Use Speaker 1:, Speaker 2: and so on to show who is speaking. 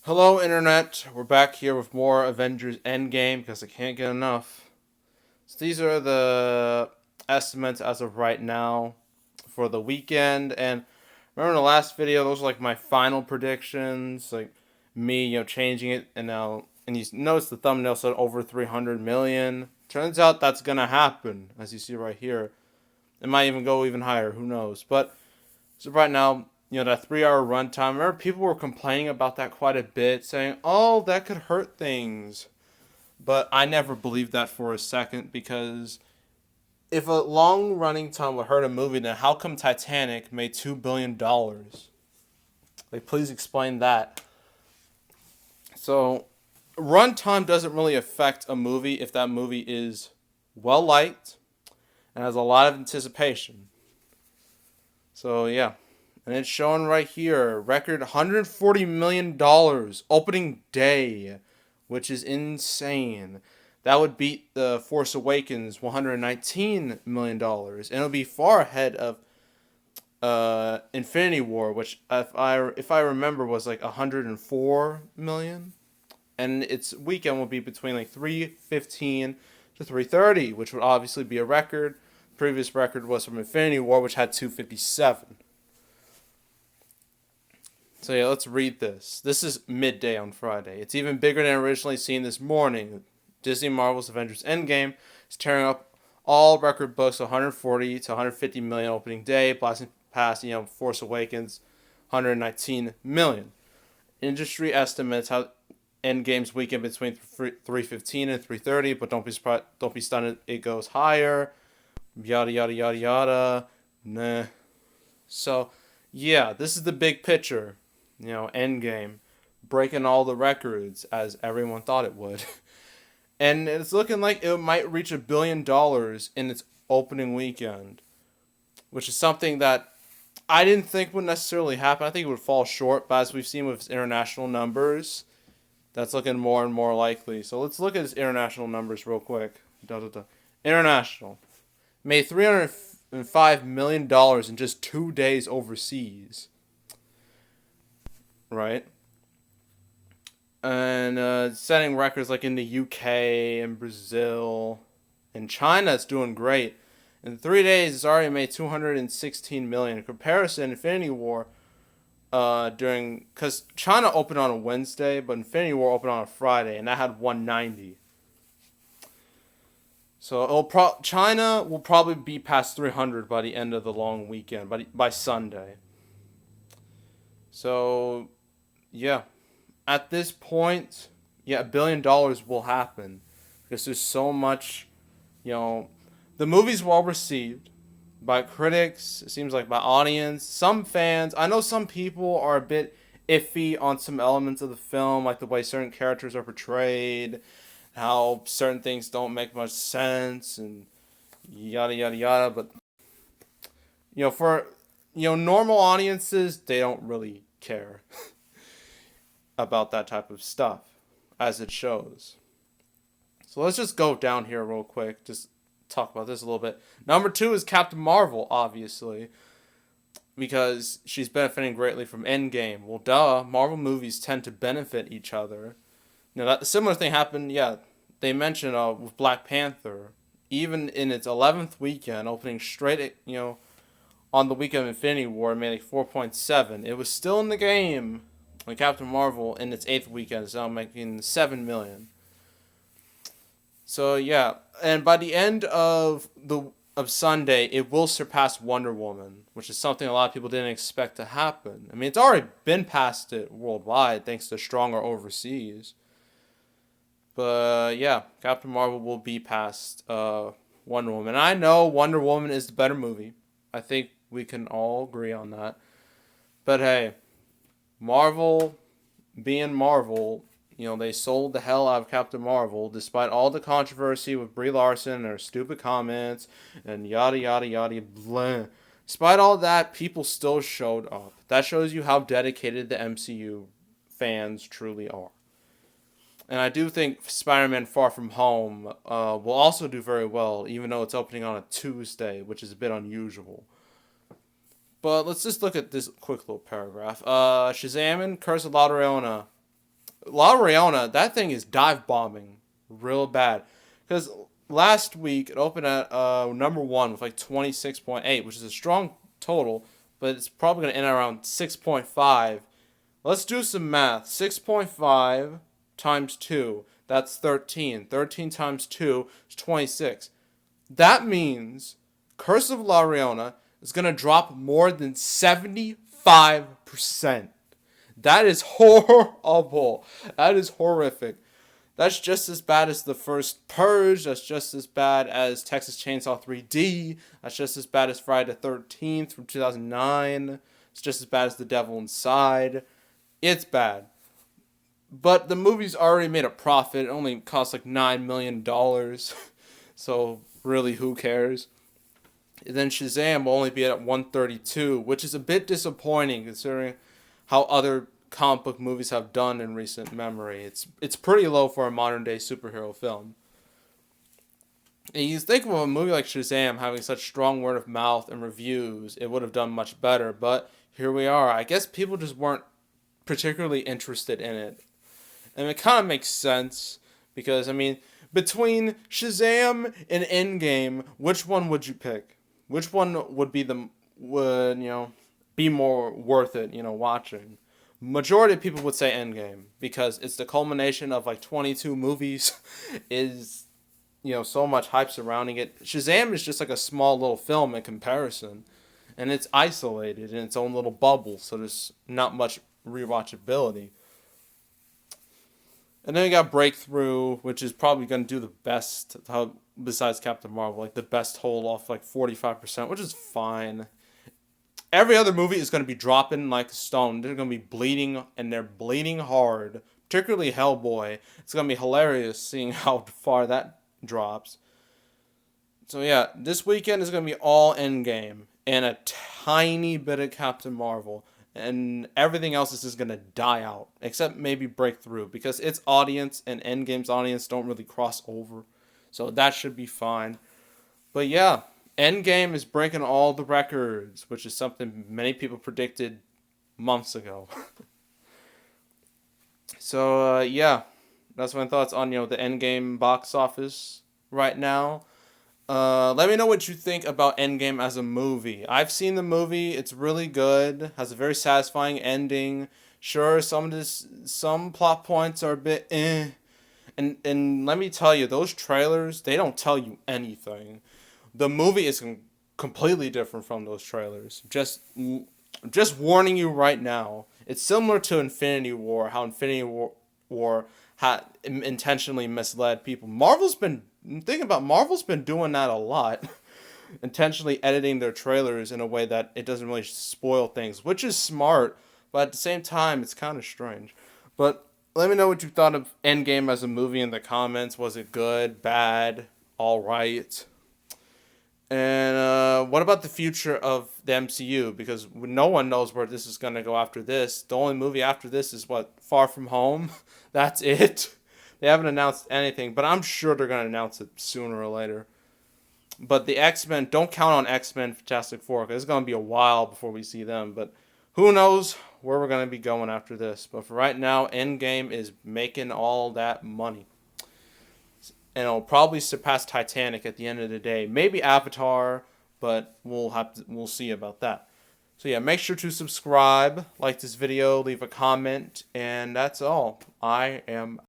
Speaker 1: Hello, Internet. We're back here with more Avengers Endgame because I can't get enough. So these are the estimates as of right now for the weekend. And remember in the last video, those were like my final predictions, like me, changing it. And now, and you notice the thumbnail said over 300 million. Turns out that's gonna happen, as you see right here. It might even go even higher. Who knows? But so right now, that 3 hour runtime. Remember, people were complaining about that quite a bit, saying, "Oh, that could hurt things." But I never believed that for a second because if a long running time would hurt a movie, then how come Titanic made $2 billion? Like, please explain that. So, runtime doesn't really affect a movie if that movie is well liked and has a lot of anticipation. So yeah, and it's showing right here record $140 million opening day, which is insane. That would beat the Force Awakens $119 million, and it'll be far ahead of Infinity War, which if I remember was like 104 million, and its weekend will be between like 315 to 330, which would obviously be a record. The previous record was from Infinity War, which had 257. So yeah, let's read this. This is midday on Friday. It's even bigger than originally seen this morning. Disney Marvel's Avengers Endgame is tearing up all record books, 140 to 150 million opening day, blasting past Force Awakens, 119 million. Industry estimates how Endgame's weekend between 315 and 330, but don't be surprised, don't be stunned it goes higher. Yada yada yada yada. Nah. So yeah, this is the big picture. Endgame breaking all the records as everyone thought it would. And it's looking like it might reach $1 billion in its opening weekend, which is something that I didn't think would necessarily happen. I think it would fall short, but as we've seen with its international numbers, that's looking more and more likely. So let's look at its international numbers real quick. Da, da, da. International made $305 million in just 2 days overseas, right? And setting records like in the UK and Brazil and China. It's doing great. In 3 days, it's already made 216 million. In comparison, Infinity War during because China opened on a Wednesday, but Infinity War opened on a Friday, and that had 190. So China will probably be past 300 by the end of the long weekend, by Sunday. So yeah, at this point, yeah, $1 billion will happen because there's so much. You know, the movie's well received by critics. It seems like by audience, some fans. I know some people are a bit iffy on some elements of the film, like the way certain characters are portrayed, how certain things don't make much sense, and yada yada yada. But for normal audiences, they don't really care about that type of stuff, as it shows. So let's just go down here real quick. Just talk about this a little bit. Number two is Captain Marvel, obviously, because she's benefiting greatly from Endgame. Well, duh. Marvel movies tend to benefit each other. That similar thing happened. Yeah, they mentioned with Black Panther. Even in its 11th weekend, opening straight at on the weekend of Infinity War, it made like 4.7. It was still in the game. Like Captain Marvel in its eighth weekend is now making 7 million. So yeah, and by the end of Sunday, it will surpass Wonder Woman, which is something a lot of people didn't expect to happen. I mean, it's already been past it worldwide thanks to stronger overseas. But yeah, Captain Marvel will be past Wonder Woman. I know Wonder Woman is the better movie. I think we can all agree on that. But hey, Marvel being Marvel, they sold the hell out of Captain Marvel despite all the controversy with Brie Larson and her stupid comments and yada yada yada blah. Despite all that, people still showed up. That shows you how dedicated the MCU fans truly are. And I do think Spider-Man Far From Home will also do very well, even though it's opening on a Tuesday, which is a bit unusual. But let's just look at this quick little paragraph. Shazam and Curse of La Llorona La Riona, that thing is dive bombing real bad. Because last week it opened at number one with like 26.8, which is a strong total, but it's probably going to end around 6.5. Let's do some math. 6.5 times 2, that's 13. 13 times 2 is 26. That means Curse of La Riona is going to drop more than 75%. That is horrible. That is horrific. That's just as bad as the first Purge. That's just as bad as Texas Chainsaw 3D. That's just as bad as Friday the 13th from 2009. It's just as bad as The Devil Inside. It's bad. But the movie's already made a profit. It only cost like $9 million. So really, who cares? And then Shazam will only be at 132, which is a bit disappointing considering how other comic book movies have done in recent memory. It's pretty low for a modern day superhero film. And you think of a movie like Shazam having such strong word of mouth and reviews, it would have done much better. But here we are. I guess people just weren't particularly interested in it. And it kind of makes sense because, I mean, between Shazam and Endgame, which one would you pick? Which one would be be more worth it, watching? Majority of people would say Endgame because it's the culmination of like 22 movies. Is so much hype surrounding it. Shazam is just like a small little film in comparison, and it's isolated in its own little bubble, so there's not much rewatchability. And then you got Breakthrough, which is probably going to do the best, besides Captain Marvel, like the best hold off like 45%, which is fine. Every other movie is going to be dropping like a stone. They're going to be bleeding, and they're bleeding hard. Particularly Hellboy. It's going to be hilarious seeing how far that drops. So yeah, this weekend is going to be all Endgame and a tiny bit of Captain Marvel. And everything else is just going to die out. Except maybe Breakthrough. Because its audience and Endgame's audience don't really cross over. So that should be fine. But yeah, Endgame is breaking all the records, which is something many people predicted months ago. So yeah, that's my thoughts on the Endgame box office right now. Let me know what you think about Endgame as a movie. I've seen the movie; it's really good. Has a very satisfying ending. Sure, some plot points are a bit and let me tell you, those trailers, they don't tell you anything. The movie is completely different from those trailers. Just warning you right now. It's similar to Infinity War, how War had intentionally misled people. Marvel's been doing that a lot. Intentionally editing their trailers in a way that it doesn't really spoil things, which is smart, but at the same time, it's kind of strange. But let me know what you thought of Endgame as a movie in the comments. Was it good, bad, all right? And what about the future of the MCU? Because no one knows where this is going to go after this. The only movie after this is Far From Home. That's it. They haven't announced anything, but I'm sure they're going to announce it sooner or later. But the X-Men, don't count on X-Men Fantastic Four, because it's going to be a while before we see them. But who knows where we're going to be going after this. But for right now, Endgame is making all that money. And it'll probably surpass Titanic at the end of the day. Maybe Avatar, but we'll see about that. So yeah, make sure to subscribe, like this video, leave a comment, and that's all. I am